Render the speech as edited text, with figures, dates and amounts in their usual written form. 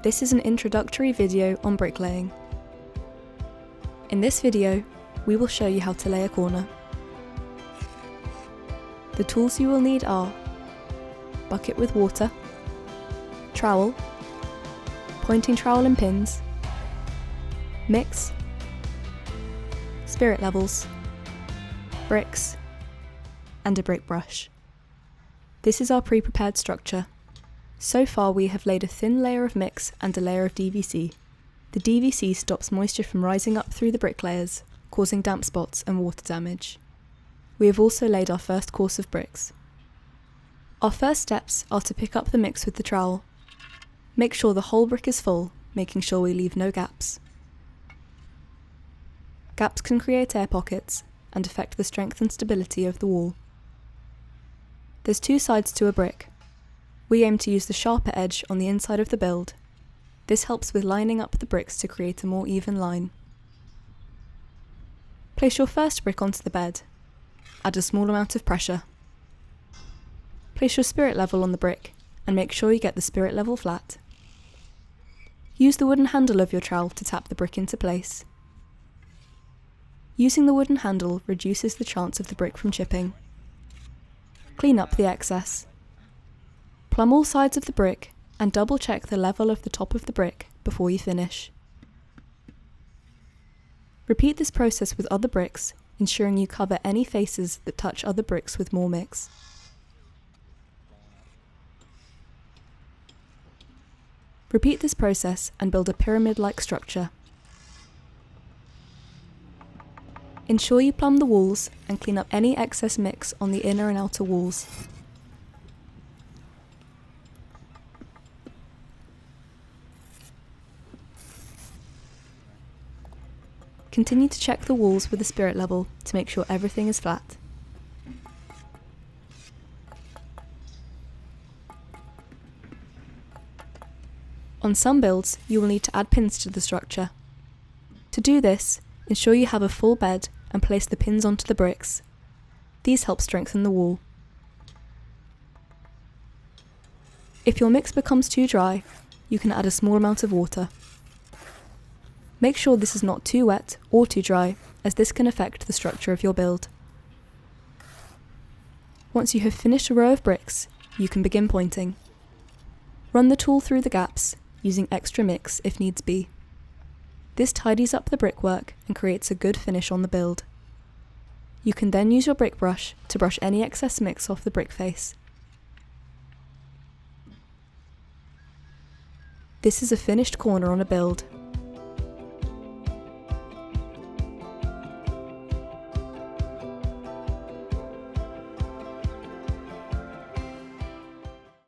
This is an introductory video on bricklaying. In this video, we will show you how to lay a corner. The tools you will need are bucket with water, trowel, pointing trowel and pins, mix, spirit levels, bricks, and a brick brush. This is our pre-prepared structure. So far we have laid a thin layer of mix and a layer of DVC. The DVC stops moisture from rising up through the brick layers, causing damp spots and water damage. We have also laid our first course of bricks. Our first steps are to pick up the mix with the trowel. Make sure the whole brick is full, making sure we leave no gaps. Gaps can create air pockets and affect the strength and stability of the wall. There's two sides to a brick. We aim to use the sharper edge on the inside of the build. This helps with lining up the bricks to create a more even line. Place your first brick onto the bed. Add a small amount of pressure. Place your spirit level on the brick and make sure you get the spirit level flat. Use the wooden handle of your trowel to tap the brick into place. Using the wooden handle reduces the chance of the brick from chipping. Clean up the excess. Plumb all sides of the brick and double check the level of the top of the brick before you finish. Repeat this process with other bricks, ensuring you cover any faces that touch other bricks with more mix. Repeat this process and build a pyramid-like structure. Ensure you plumb the walls and clean up any excess mix on the inner and outer walls. Continue to check the walls with the spirit level to make sure everything is flat. On some builds, you will need to add pins to the structure. To do this, ensure you have a full bed and place the pins onto the bricks. These help strengthen the wall. If your mix becomes too dry, you can add a small amount of water. Make sure this is not too wet or too dry, as this can affect the structure of your build. Once you have finished a row of bricks, you can begin pointing. Run the tool through the gaps, using extra mix if needs be. This tidies up the brickwork and creates a good finish on the build. You can then use your brick brush to brush any excess mix off the brick face. This is a finished corner on a build.